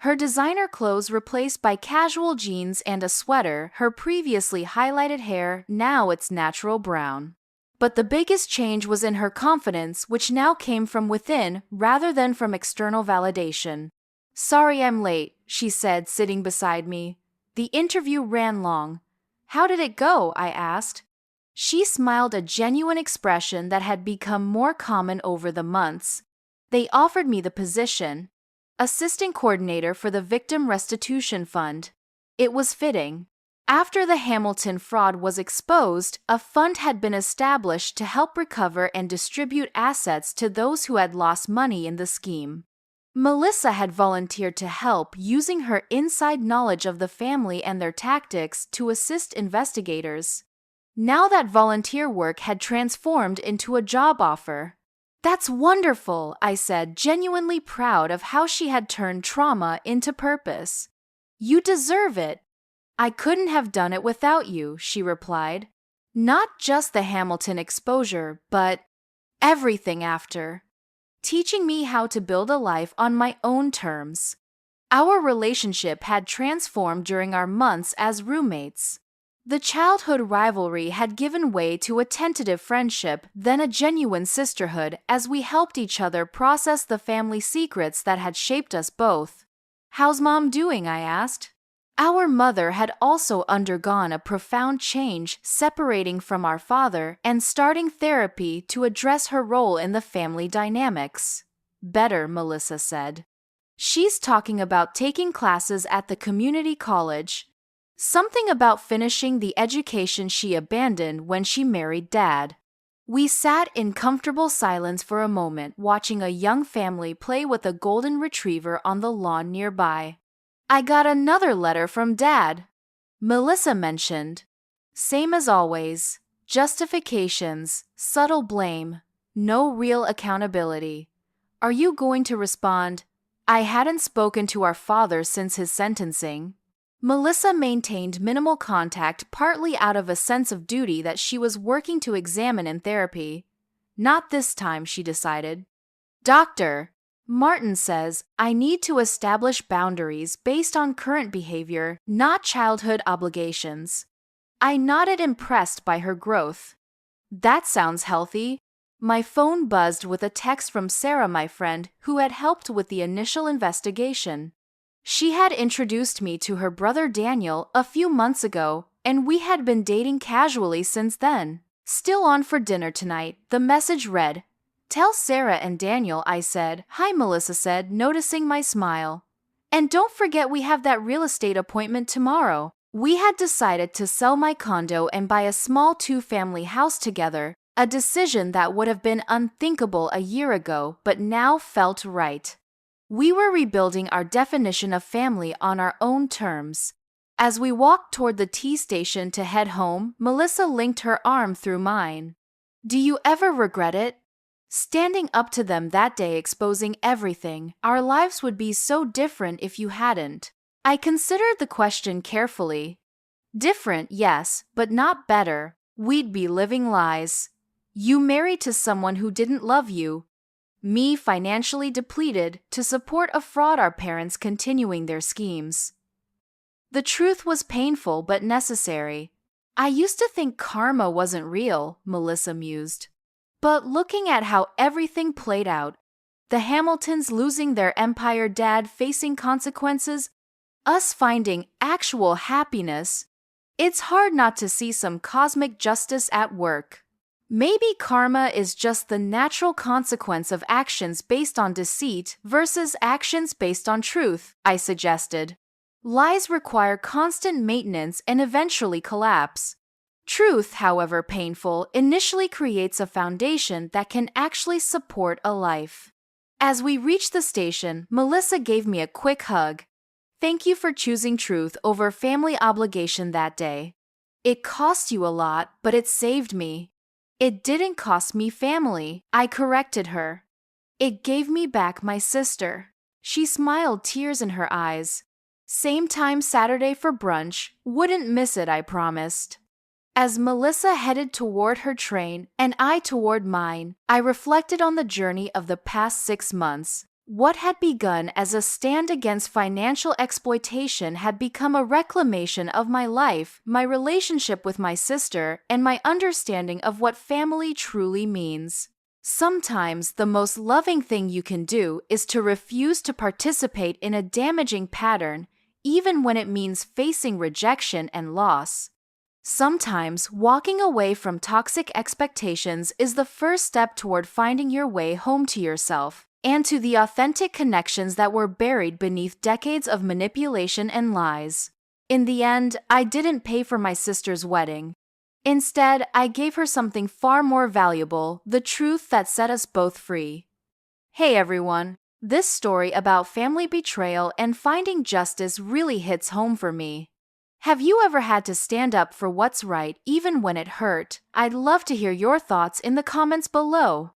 Her designer clothes replaced by casual jeans and a sweater, her previously highlighted hair, now its natural brown. But the biggest change was in her confidence, which now came from within rather than from external validation. Sorry I'm late, she said, sitting beside me. The interview ran long. How did it go? I asked. She smiled, a genuine expression that had become more common over the months. They offered me the position. Assistant coordinator for the Victim Restitution Fund. It was fitting. After the Hamilton fraud was exposed, a fund had been established to help recover and distribute assets to those who had lost money in the scheme. Melissa had volunteered to help using her inside knowledge of the family and their tactics to assist investigators. Now that volunteer work had transformed into a job offer. "That's wonderful," I said, genuinely proud of how she had turned trauma into purpose. "You deserve it." "I couldn't have done it without you," she replied. "Not just the Hamilton exposure, but everything after. Teaching me how to build a life on my own terms." Our relationship had transformed during our months as roommates. The childhood rivalry had given way to a tentative friendship, then a genuine sisterhood as we helped each other process the family secrets that had shaped us both. "How's Mom doing?" I asked. Our mother had also undergone a profound change, separating from our father and starting therapy to address her role in the family dynamics. "Better," Melissa said. "She's talking about taking classes at the community college. Something about finishing the education she abandoned when she married Dad." We sat in comfortable silence for a moment, watching a young family play with a golden retriever on the lawn nearby. "I got another letter from Dad," Melissa mentioned. "Same as always. Justifications, subtle blame, no real accountability. Are you going to respond?" I hadn't spoken to our father since his sentencing. Melissa maintained minimal contact, partly out of a sense of duty that she was working to examine in therapy. "Not this time," she decided. "Dr. Martin says I need to establish boundaries based on current behavior, not childhood obligations." I nodded, impressed by her growth. "That sounds healthy." My phone buzzed with a text from Sarah, my friend, who had helped with the initial investigation. She had introduced me to her brother Daniel a few months ago, and we had been dating casually since then. "Still on for dinner tonight," the message read. "Tell Sarah and Daniel I said hi," Melissa said, noticing my smile. "And don't forget we have that real estate appointment tomorrow." We had decided to sell my condo and buy a small two-family house together, a decision that would have been unthinkable a year ago but now felt right. We were rebuilding our definition of family on our own terms. As we walked toward the T station to head home, Melissa linked her arm through mine. "Do you ever regret it?" Standing up to them that day, exposing everything, our lives would be so different if you hadn't. I considered the question carefully. Different, yes, but not better. We'd be living lies. You married to someone who didn't love you. Me, financially depleted, to support a fraud, our parents continuing their schemes. The truth was painful but necessary. "I used to think karma wasn't real," Melissa mused. But looking at how everything played out, the Hamiltons losing their empire, Dad facing consequences, us finding actual happiness, it's hard not to see some cosmic justice at work. Maybe karma is just the natural consequence of actions based on deceit versus actions based on truth, I suggested. Lies require constant maintenance and eventually collapse. Truth, however painful, initially creates a foundation that can actually support a life. As we reached the station, Melissa gave me a quick hug. "Thank you for choosing truth over family obligation that day. It cost you a lot, but it saved me." "It didn't cost me family," I corrected her. "It gave me back my sister." She smiled, tears in her eyes. "Same time Saturday for brunch. Wouldn't miss it, I promised." As Melissa headed toward her train and I toward mine, I reflected on the journey of the past 6 months. What had begun as a stand against financial exploitation had become a reclamation of my life, my relationship with my sister, and my understanding of what family truly means. Sometimes the most loving thing you can do is to refuse to participate in a damaging pattern, even when it means facing rejection and loss. Sometimes walking away from toxic expectations is the first step toward finding your way home to yourself and to the authentic connections that were buried beneath decades of manipulation and lies. In the end, I didn't pay for my sister's wedding. Instead, I gave her something far more valuable, the truth that set us both free. Hey everyone, This story about family betrayal and finding justice really hits home for me. Have you ever had to stand up for what's right even when it hurt? I'd love to hear your thoughts in the comments below.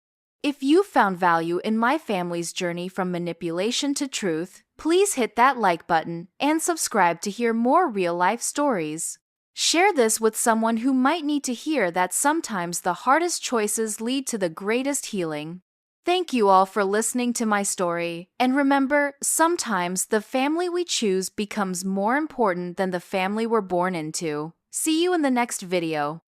If you found value in my family's journey from manipulation to truth, please hit that like button and subscribe to hear more real-life stories. Share this with someone who might need to hear that sometimes the hardest choices lead to the greatest healing. Thank you all for listening to my story, and remember, sometimes the family we choose becomes more important than the family we're born into. See you in the next video.